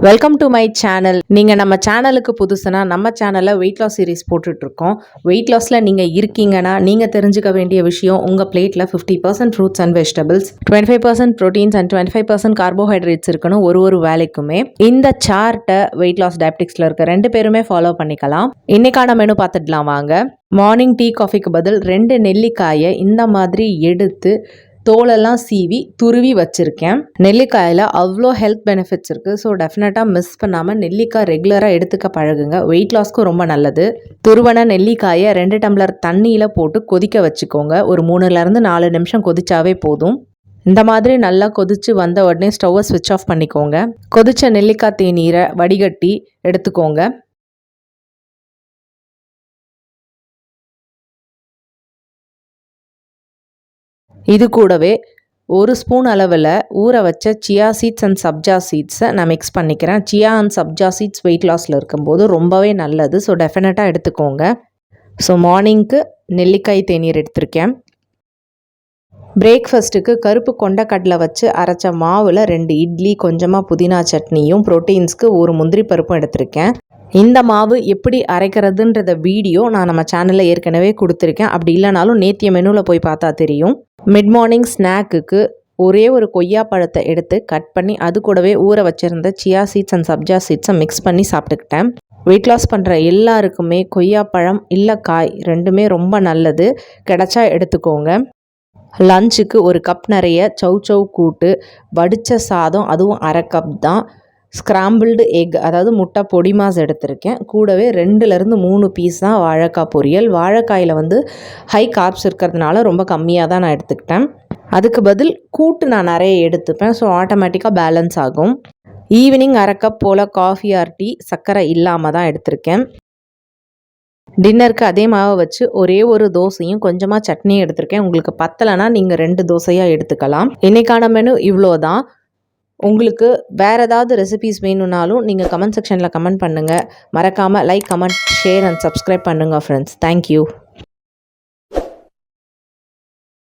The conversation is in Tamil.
Welcome to my channel. நீங்கள் நம்ம சேனலுக்கு புதுசுனா நம்ம சேனலில் வெயிட் லாஸ் சீரிஸ் போட்டுட்ருக்கோம். வெயிட் லாஸில் நீங்கள் இருக்கீங்கன்னா நீங்கள் தெரிஞ்சுக்க வேண்டிய விஷயம், உங்கள் பிளேட்டில் 50% fruits and vegetables, 25% proteins and 25% carbohydrates இருக்கணும் ஒரு வேலைக்குமே. இந்த சார்ட்டை வெயிட் லாஸ் டயபெட்டிக்ஸில் இருக்க 2 பேருமே ஃபாலோ பண்ணிக்கலாம். இன்னைக்கான மெனு பார்த்துடலாம் வாங்க. மார்னிங் டீ காஃபிக்கு பதில் 2 நெல்லிக்காயை இந்த மாதிரி எடுத்து தோலெல்லாம் சீவி துருவி வச்சுருக்கேன். நெல்லிக்காயில் அவ்வளோ ஹெல்த் பெனிஃபிட்ஸ் இருக்குது. ஸோ டெஃபினட்டாக மிஸ் பண்ணாமல் நெல்லிக்காய் ரெகுலராக எடுத்துக்க பழகுங்க. வெயிட் லாஸ்க்கும் ரொம்ப நல்லது. துருவன நெல்லிக்காயை 2 டம்ளர் தண்ணியில் போட்டு கொதிக்க வச்சுக்கோங்க. ஒரு 3லேருந்து 4 நிமிஷம் கொதிச்சாவே போதும். இந்த மாதிரி நல்லா கொதித்து வந்த உடனே ஸ்டவ்வை ஸ்விட்ச் ஆஃப் பண்ணிக்கோங்க. கொதித்த நெல்லிக்காய் தேநீரை வடிகட்டி எடுத்துக்கோங்க. இது கூடவே 1 ஸ்பூன் அளவில் ஊற வச்ச சியா சீட்ஸ் அண்ட் சப்ஜா சீட்ஸை நான் மிக்ஸ் பண்ணிக்கிறேன். சியா அண்ட் சப்ஜா சீட்ஸ் வெயிட் லாஸில் இருக்கும்போது ரொம்பவே நல்லது. ஸோ டெஃபினட்டாக எடுத்துக்கோங்க. ஸோ மார்னிங்க்கு நெல்லிக்காய் தேநீர் எடுத்திருக்கேன். பிரேக்ஃபாஸ்ட்டுக்கு கருப்பு கொண்டக்கடலை வச்சு அரைச்ச மாவில் 2 இட்லி, கொஞ்சமாக புதினா சட்னியும், ப்ரோட்டீன்ஸ்க்கு 1 முந்திரி பருப்பும் எடுத்திருக்கேன். இந்த மாவு எப்படி அரைக்கிறதுன்றத வீடியோ நான் நம்ம சேனலில் ஏற்கனவே கொடுத்துருக்கேன். அப்படி இல்லைனாலும் நேத்திய மெனுவில் போய் பார்த்தா தெரியும். மிட் மார்னிங் ஸ்நாக்குக்கு ஒரே ஒரு கொய்யா பழத்தை எடுத்து கட் பண்ணி அது கூடவே ஊற வச்சுருந்த சியா சீட்ஸ் அண்ட் சப்ஜா சீட்ஸை மிக்ஸ் பண்ணி சாப்பிட்டுக்கிட்டேன். வெயிட் லாஸ் பண்ணுற எல்லாருக்குமே கொய்யாப்பழம் இல்லை காய் ரெண்டுமே ரொம்ப நல்லது. கிடைச்சா எடுத்துக்கோங்க. லஞ்சுக்கு 1 கப் நிறைய சௌ கூட்டு, வடித்த சாதம், அதுவும் அரை கப் தான். ஸ்க்ராம்பிள்டு எக், அதாவது முட்டை பொடி மாஸ் எடுத்திருக்கேன். கூடவே 2லேருந்து 3 பீஸ் தான் வாழைக்காய் பொரியல். வாழைக்காயில் ஹை கார்ப்ஸ் இருக்கிறதுனால ரொம்ப கம்மியாக தான் நான் எடுத்துக்கிட்டேன். அதுக்கு பதில் கூட்டு நான் நிறைய எடுத்துப்பேன். ஸோ ஆட்டோமேட்டிக்காக பேலன்ஸ் ஆகும். ஈவினிங் அரை கப் போல் காஃபி ஆர் டீ சர்க்கரை இல்லாமல் தான் எடுத்திருக்கேன். டின்னருக்கு அதே மாவை வச்சு ஒரே ஒரு தோசையும் கொஞ்சமாக சட்னியும் எடுத்திருக்கேன். உங்களுக்கு பத்தலைன்னா நீங்கள் 2 தோசையாக எடுத்துக்கலாம். இன்றைக்கான மெனு இவ்வளோ தான். உங்களுக்கு வேறு ஏதாவது ரெசிபீஸ் வேணும்னாலும் நீங்கள் கமெண்ட் செக்ஷனில் கமெண்ட் பண்ணுங்கள். மறக்காமல் like, comment, share and subscribe பண்ணுங்கள் ஃப்ரெண்ட்ஸ். தேங்க்யூ.